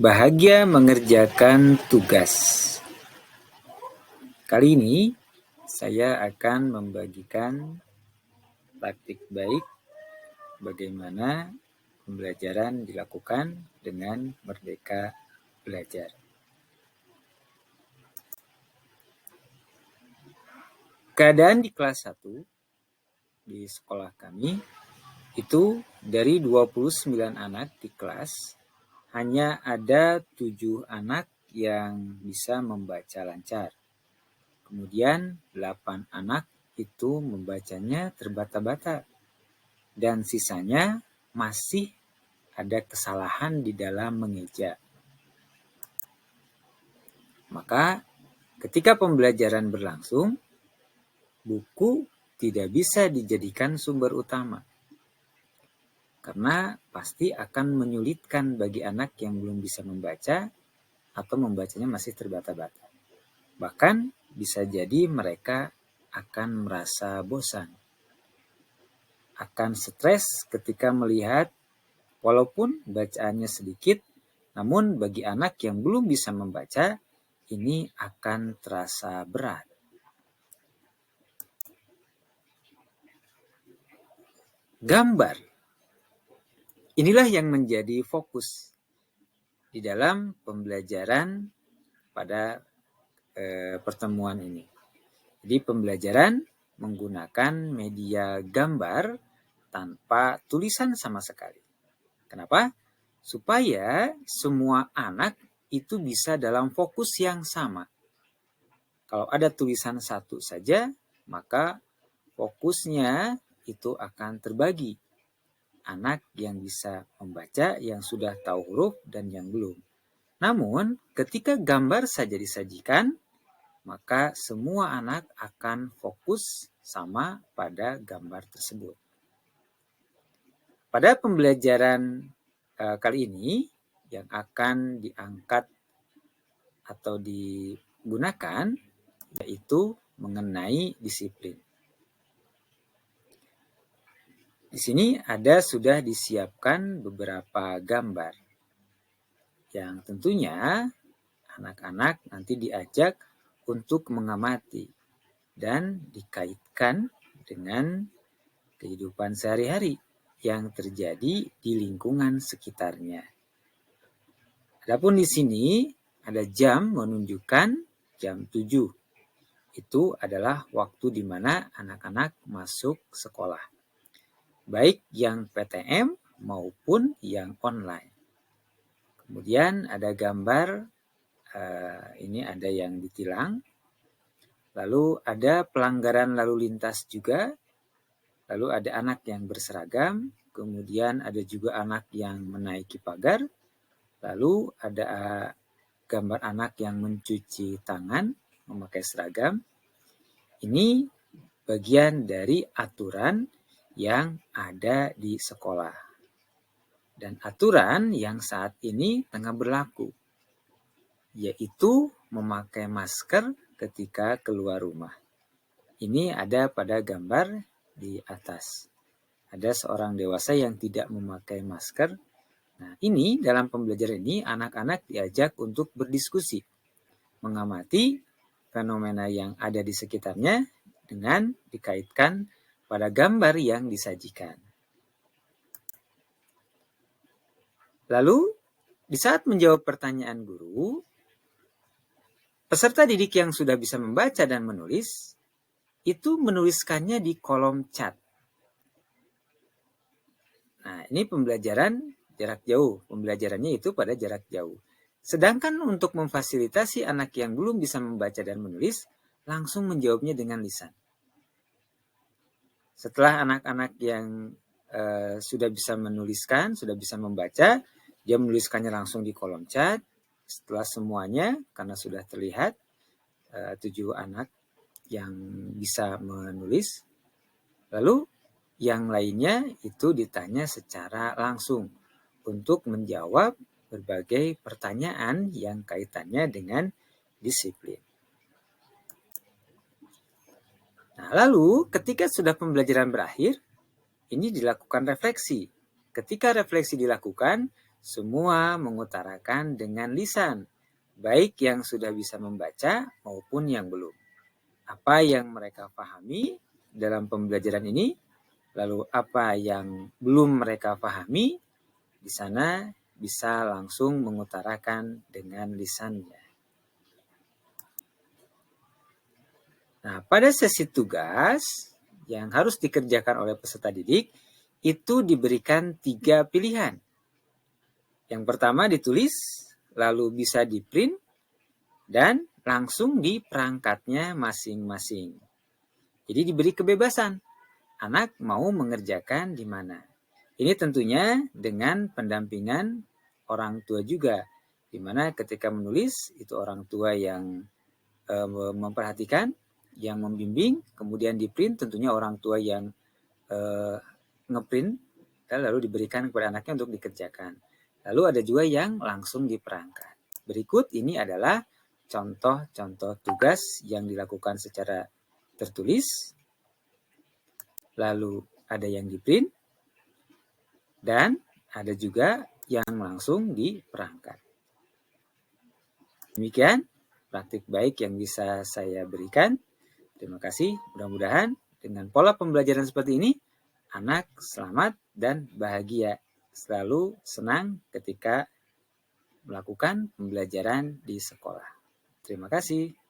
Bahagia mengerjakan tugas. Kali ini saya akan membagikan taktik baik bagaimana pembelajaran dilakukan dengan merdeka belajar. Keadaan di kelas 1 di sekolah kami itu dari 29 anak di kelas hanya ada 7 anak yang bisa membaca lancar. Kemudian 8 anak itu membacanya terbata-bata. Dan sisanya masih ada kesalahan di dalam mengeja. Maka ketika pembelajaran berlangsung, buku tidak bisa dijadikan sumber utama. Karena pasti akan menyulitkan bagi anak yang belum bisa membaca atau membacanya masih terbata-bata. Bahkan bisa jadi mereka akan merasa bosan, akan stres ketika melihat walaupun bacaannya sedikit, namun bagi anak yang belum bisa membaca, ini akan terasa berat. Gambar. Inilah yang menjadi fokus di dalam pembelajaran pada pertemuan ini. Jadi pembelajaran menggunakan media gambar tanpa tulisan sama sekali. Kenapa? Supaya semua anak itu bisa dalam fokus yang sama. Kalau ada tulisan satu saja, maka fokusnya itu akan terbagi. Anak yang bisa membaca, yang sudah tahu huruf, dan yang belum. Namun, ketika gambar saja disajikan, maka semua anak akan fokus sama pada gambar tersebut. Pada pembelajaran kali ini, yang akan diangkat atau digunakan, yaitu mengenai disiplin. Di sini sudah disiapkan beberapa gambar yang tentunya anak-anak nanti diajak untuk mengamati dan dikaitkan dengan kehidupan sehari-hari yang terjadi di lingkungan sekitarnya. Adapun di sini ada jam menunjukkan jam 7. Itu adalah waktu di mana anak-anak masuk sekolah. Baik yang PTM maupun yang online. Kemudian ada gambar, ini ada yang ditilang. Lalu ada pelanggaran lalu lintas juga. Lalu ada anak yang berseragam. Kemudian ada juga anak yang menaiki pagar. Lalu ada gambar anak yang mencuci tangan, memakai seragam. Ini bagian dari aturan yang ada di sekolah. Dan aturan yang saat ini tengah berlaku, yaitu memakai masker ketika keluar rumah. Ini ada pada gambar di atas. Ada seorang dewasa yang tidak memakai masker. Nah, ini dalam pembelajaran ini anak-anak diajak untuk berdiskusi, mengamati fenomena yang ada di sekitarnya dengan dikaitkan pada gambar yang disajikan. Lalu, di saat menjawab pertanyaan guru, peserta didik yang sudah bisa membaca dan menulis, itu menuliskannya di kolom chat. Nah, ini pembelajaran jarak jauh. Pembelajarannya itu pada jarak jauh. Sedangkan untuk memfasilitasi anak yang belum bisa membaca dan menulis, langsung menjawabnya dengan lisan. Setelah anak-anak yang sudah bisa menuliskan, sudah bisa membaca, dia menuliskannya langsung di kolom chat. Setelah semuanya, karena sudah terlihat 7 anak yang bisa menulis, lalu yang lainnya itu ditanya secara langsung untuk menjawab berbagai pertanyaan yang kaitannya dengan disiplin. Nah, lalu ketika sudah pembelajaran berakhir, ini dilakukan refleksi. Ketika refleksi dilakukan, semua mengutarakan dengan lisan, baik yang sudah bisa membaca maupun yang belum. Apa yang mereka pahami dalam pembelajaran ini, lalu apa yang belum mereka pahami, di sana bisa langsung mengutarakan dengan lisannya. Nah, pada sesi tugas yang harus dikerjakan oleh peserta didik, itu diberikan 3 pilihan. Yang pertama ditulis, lalu bisa di-print, dan langsung di perangkatnya masing-masing. Jadi diberi kebebasan, anak mau mengerjakan di mana. Ini tentunya dengan pendampingan orang tua juga, di mana ketika menulis, itu orang tua yang memperhatikan, yang membimbing, kemudian di-print tentunya orang tua yang ngeprint, lalu diberikan kepada anaknya untuk dikerjakan. Lalu ada juga yang langsung di perangkat. Berikut ini adalah contoh-contoh tugas yang dilakukan secara tertulis, lalu ada yang di-print, dan ada juga yang langsung di perangkat. Demikian praktik baik yang bisa saya berikan. Terima kasih, mudah-mudahan dengan pola pembelajaran seperti ini, anak selamat dan bahagia, selalu senang ketika melakukan pembelajaran di sekolah. Terima kasih.